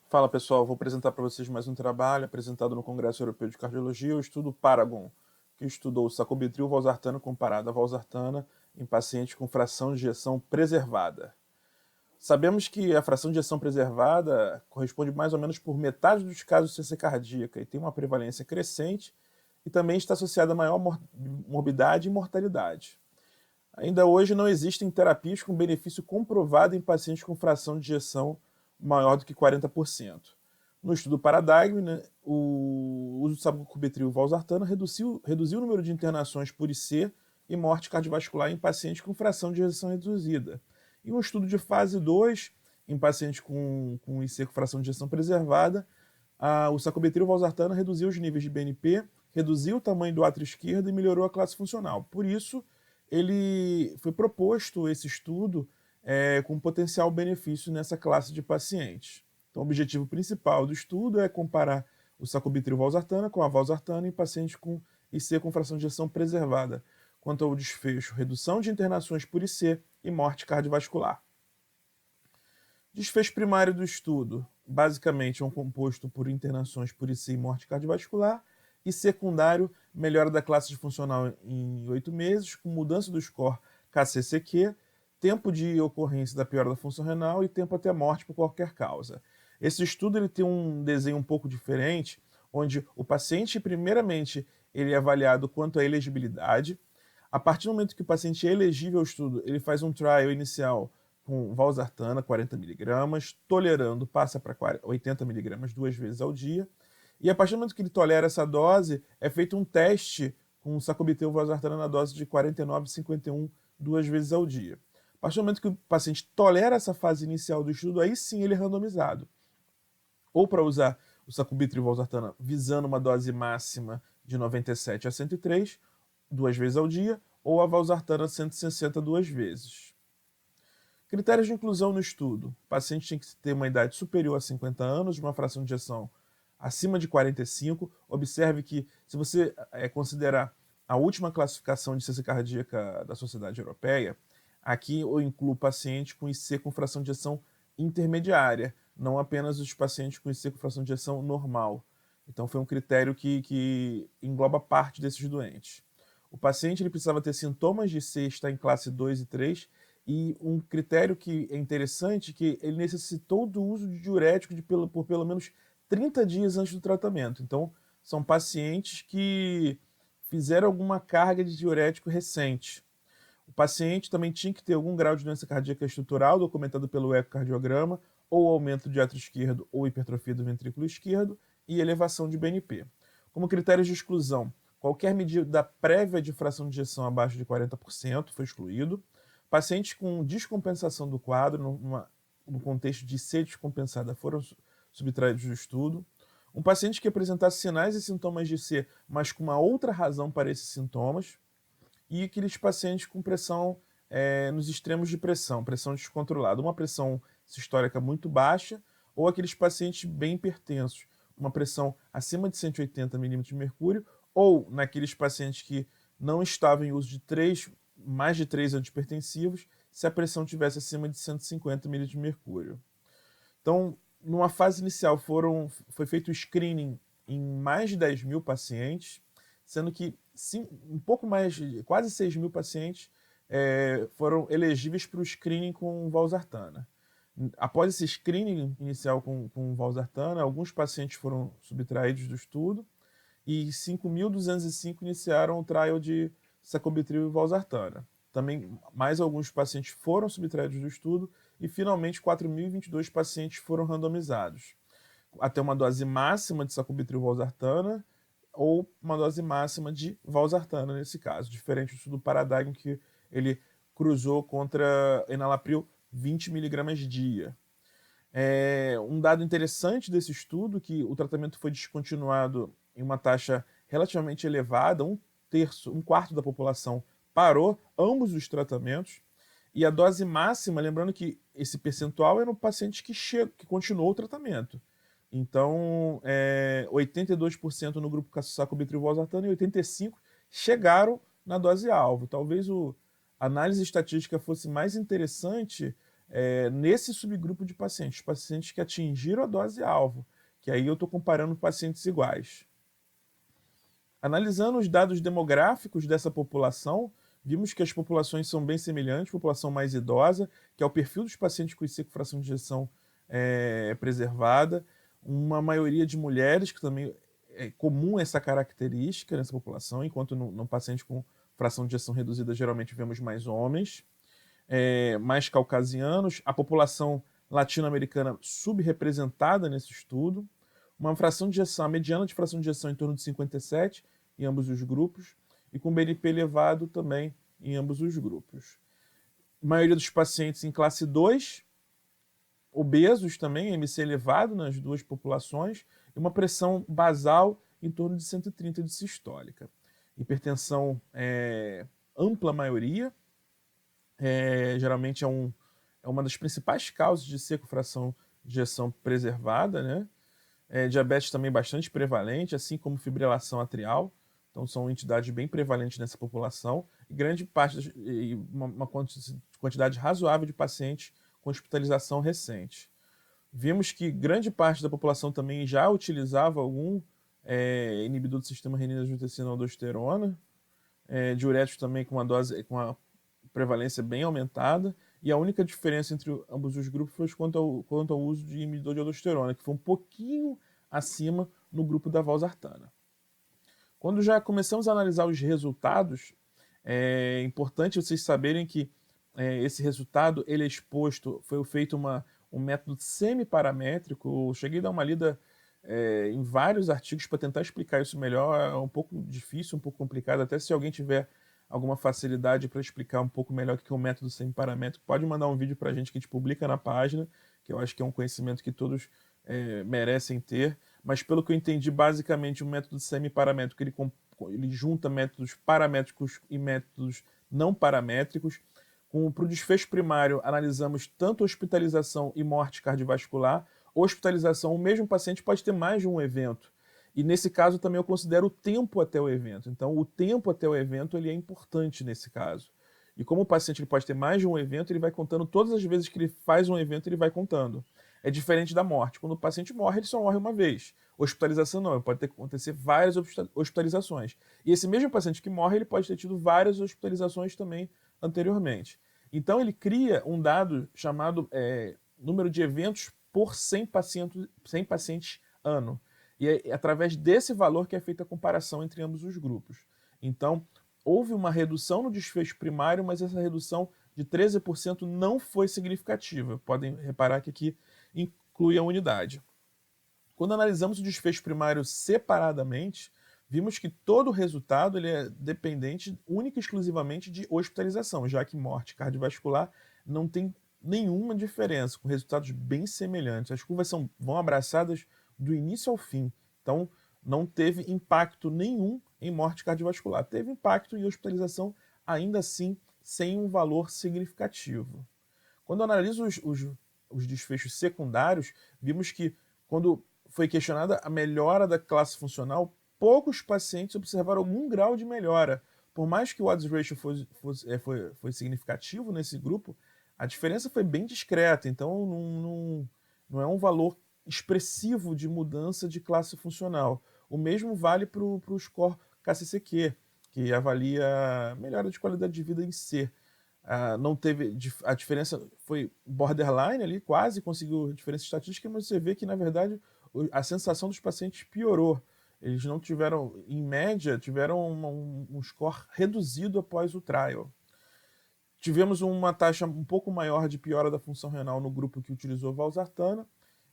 Fala pessoal, vou apresentar para vocês mais um trabalho apresentado no Congresso Europeu de Cardiologia, o estudo Paragon, que estudou o sacubitril valsartana comparado à valsartana em pacientes com fração de ejeção preservada. Sabemos que a fração de ejeção preservada corresponde mais ou menos por metade dos casos de ciência cardíaca e tem uma prevalência crescente e também está associada a maior morbidade e mortalidade. Ainda hoje não existem terapias com benefício comprovado em pacientes com fração de ejeção maior do que 40%. No estudo Paradigm, né, o uso do sacubitril valsartana reduziu o número de internações por IC e morte cardiovascular em pacientes com fração de ejeção reduzida. E um estudo de fase 2, em pacientes com IC com fração de ejeção preservada, o sacubitril valsartana reduziu os níveis de BNP, reduziu o tamanho do átrio esquerdo e melhorou a classe funcional. Por isso, ele foi proposto esse estudo com potencial benefício nessa classe de pacientes. Então, o objetivo principal do estudo é comparar o sacubitril valsartana com a valsartana em pacientes com IC com fração de ejeção preservada, quanto ao desfecho, redução de internações por IC e morte cardiovascular. Desfecho primário do estudo, basicamente, é um composto por internações por IC e morte cardiovascular, e secundário, melhora da classe funcional em 8 meses, com mudança do score KCCQ, tempo de ocorrência da piora da função renal e tempo até morte por qualquer causa. Esse estudo ele tem um desenho um pouco diferente, onde o paciente, primeiramente, ele é avaliado quanto à elegibilidade. A partir do momento que o paciente é elegível ao estudo, ele faz um trial inicial com valsartana, 40 mg, tolerando, passa para 80 mg 2 vezes ao dia. E a partir do momento que ele tolera essa dose, é feito um teste com sacubitril valsartana na dose de 49,51 2 vezes ao dia. A partir do momento que o paciente tolera essa fase inicial do estudo, aí sim ele é randomizado. Ou para usar o sacubitril valsartana visando uma dose máxima de 97 a 103, 2 vezes ao dia, ou a valsartana 160 2 vezes. Critérios de inclusão no estudo. O paciente tem que ter uma idade superior a 50 anos, uma fração de ejeção acima de 45. Observe que, se você considerar a última classificação de ciência cardíaca da Sociedade Europeia, aqui eu incluo paciente com IC com fração de ejeção intermediária, não apenas os pacientes com IC com fração de ejeção normal. Então foi um critério que engloba parte desses doentes. O paciente ele precisava ter sintomas de IC, estar em classe 2 e 3, e um critério que é interessante, que ele necessitou do uso de diurético por pelo menos 30 dias antes do tratamento. Então, são pacientes que fizeram alguma carga de diurético recente. O paciente também tinha que ter algum grau de doença cardíaca estrutural, documentado pelo ecocardiograma, ou aumento de átrio esquerdo ou hipertrofia do ventrículo esquerdo, e elevação de BNP. Como critérios de exclusão, qualquer medida prévia de fração de ejeção abaixo de 40% foi excluído. Pacientes com descompensação do quadro, no contexto de ser descompensada, foram subtraídos do estudo. Um paciente que apresentasse sinais e sintomas de C, mas com uma outra razão para esses sintomas. E aqueles pacientes com pressão nos extremos de pressão descontrolada, uma pressão sistólica muito baixa, ou aqueles pacientes bem hipertensos, uma pressão acima de 180 milímetros de mercúrio, ou naqueles pacientes que não estavam em uso de mais de 3 antihipertensivos, se a pressão tivesse acima de 150 milímetros de mercúrio. Então, numa fase inicial, foi feito o screening em mais de 10 mil pacientes, sendo que um pouco mais, quase 6 mil pacientes foram elegíveis para o screening com valsartana. Após esse screening inicial com valsartana, alguns pacientes foram subtraídos do estudo e 5.205 iniciaram o trial de sacubitril e valsartana. Também mais alguns pacientes foram subtraídos do estudo e finalmente 4.022 pacientes foram randomizados até uma dose máxima de sacubitril valsartana ou uma dose máxima de valsartana nesse caso, diferente do estudo Paradigm que ele cruzou contra enalapril 20 mg dia. Um dado interessante desse estudo que o tratamento foi descontinuado em uma taxa relativamente elevada, um quarto da população parou ambos os tratamentos, e a dose máxima, lembrando que esse percentual é no paciente que continuou o tratamento. Então, 82% no grupo sacubitril valsartana e 85% chegaram na dose alvo. Talvez a análise estatística fosse mais interessante nesse subgrupo de pacientes, pacientes que atingiram a dose-alvo, que aí eu estou comparando pacientes iguais. Analisando os dados demográficos dessa população, vimos que as populações são bem semelhantes, população mais idosa, que é o perfil dos pacientes com IC com fração de ejeção preservada, uma maioria de mulheres, que também é comum essa característica nessa população, enquanto no paciente com fração de ejeção reduzida geralmente vemos mais homens, mais caucasianos, a população latino-americana subrepresentada nesse estudo, uma fração de ejeção, a mediana de fração de ejeção em torno de 57 em ambos os grupos, e com BNP elevado também em ambos os grupos. A maioria dos pacientes em classe 2, obesos também, MC elevado nas duas populações, e uma pressão basal em torno de 130 de sistólica. Hipertensão ampla maioria, geralmente é uma das principais causas de IC com fração de ejeção preservada, né? Diabetes também bastante prevalente, assim como fibrilação atrial. Então são entidades bem prevalentes nessa população e grande parte, uma quantidade razoável de pacientes com hospitalização recente. Vimos que grande parte da população também já utilizava algum inibidor do sistema renina-angiotensina-aldosterona, diuréticos também com uma prevalência bem aumentada, e a única diferença entre ambos os grupos foi quanto ao uso de inibidor de aldosterona, que foi um pouquinho acima no grupo da valsartana. Quando já começamos a analisar os resultados, é importante vocês saberem que esse resultado ele é exposto, foi feito um método semiparamétrico. Eu cheguei a dar uma lida em vários artigos para tentar explicar isso melhor. É um pouco difícil, um pouco complicado, até se alguém tiver alguma facilidade para explicar um pouco melhor o que é um método semiparamétrico, pode mandar um vídeo para a gente que a gente publica na página, que eu acho que é um conhecimento que todos merecem ter. Mas pelo que eu entendi, basicamente o método semiparamétrico ele junta métodos paramétricos e métodos não paramétricos. Para o desfecho primário, analisamos tanto hospitalização e morte cardiovascular. Hospitalização, o mesmo paciente pode ter mais de um evento. E nesse caso também eu considero o tempo até o evento. Então o tempo até o evento ele é importante nesse caso. E como o paciente ele pode ter mais de um evento, ele vai contando todas as vezes que ele faz um evento, ele vai contando. É diferente da morte. Quando o paciente morre, ele só morre uma vez. Hospitalização não, pode acontecer várias hospitalizações. E esse mesmo paciente que morre, ele pode ter tido várias hospitalizações também anteriormente. Então ele cria um dado chamado número de eventos por 100 pacientes ano. E é através desse valor que é feita a comparação entre ambos os grupos. Então, houve uma redução no desfecho primário, mas essa redução de 13% não foi significativa. Podem reparar que aqui inclui a unidade. Quando analisamos o desfecho primário separadamente, vimos que todo o resultado ele é dependente única e exclusivamente de hospitalização, já que morte cardiovascular não tem nenhuma diferença, com resultados bem semelhantes. As curvas vão abraçadas do início ao fim. Então, não teve impacto nenhum em morte cardiovascular. Teve impacto em hospitalização, ainda assim, sem um valor significativo. Quando analiso os desfechos secundários, vimos que, quando foi questionada a melhora da classe funcional, poucos pacientes observaram algum grau de melhora. Por mais que o odds ratio foi significativo nesse grupo, a diferença foi bem discreta. Então, não é um valor expressivo de mudança de classe funcional. O mesmo vale para o score KCCQ, que avalia melhora de qualidade de vida em C. Não teve, a diferença foi borderline ali, quase conseguiu diferença estatística, mas você vê que, na verdade, a sensação dos pacientes piorou. Eles não tiveram, em média, tiveram um score reduzido após o trial. Tivemos uma taxa um pouco maior de piora da função renal no grupo que utilizou valsartana,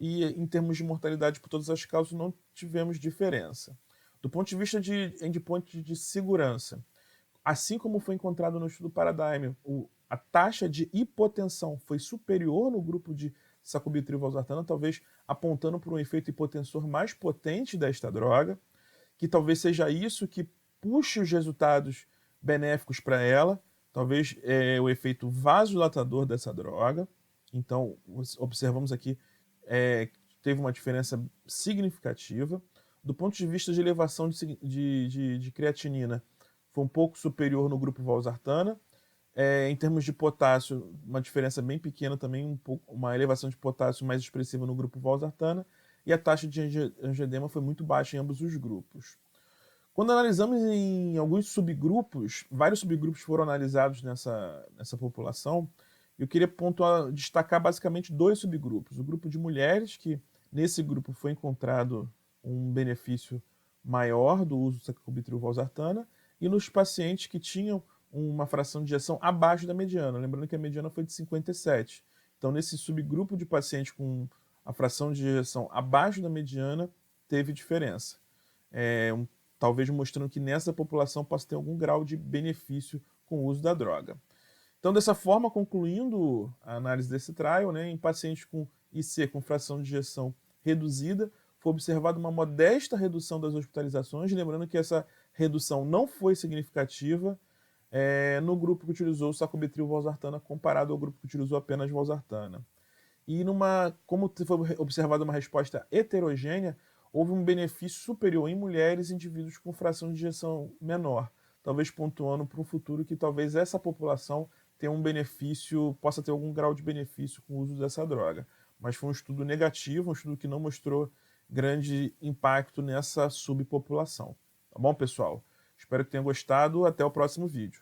e em termos de mortalidade por todas as causas não tivemos diferença. Do ponto de vista de endpoint de segurança, assim como foi encontrado no estudo Paradigm, a taxa de hipotensão foi superior no grupo de sacubitril valsartana, talvez apontando para um efeito hipotensor mais potente desta droga, que talvez seja isso que puxe os resultados benéficos para ela, talvez o efeito vasodilatador dessa droga. Então, observamos aqui teve uma diferença significativa. Do ponto de vista de elevação de creatinina, foi um pouco superior no grupo valsartana, Em termos de potássio, uma diferença bem pequena também, uma elevação de potássio mais expressiva no grupo valsartana, e a taxa de angioedema foi muito baixa em ambos os grupos. Quando analisamos em alguns subgrupos, vários subgrupos foram analisados nessa população, eu queria destacar basicamente dois subgrupos. O grupo de mulheres, que nesse grupo foi encontrado um benefício maior do uso do sacubitril valsartana, e nos pacientes que tinham uma fração de ejeção abaixo da mediana. Lembrando que a mediana foi de 57. Então, nesse subgrupo de pacientes com a fração de ejeção abaixo da mediana, teve diferença. Talvez mostrando que nessa população possa ter algum grau de benefício com o uso da droga. Então, dessa forma, concluindo a análise desse trial, em pacientes com IC com fração de ejeção reduzida, foi observada uma modesta redução das hospitalizações, lembrando que essa redução não foi significativa no grupo que utilizou o sacubitril valsartana comparado ao grupo que utilizou apenas valsartana. E como foi observada uma resposta heterogênea, houve um benefício superior em mulheres e indivíduos com fração de ejeção menor, talvez pontuando para um futuro que talvez essa população tenha um benefício, possa ter algum grau de benefício com o uso dessa droga. Mas foi um estudo negativo, um estudo que não mostrou grande impacto nessa subpopulação. Tá bom, pessoal? Espero que tenham gostado. Até o próximo vídeo.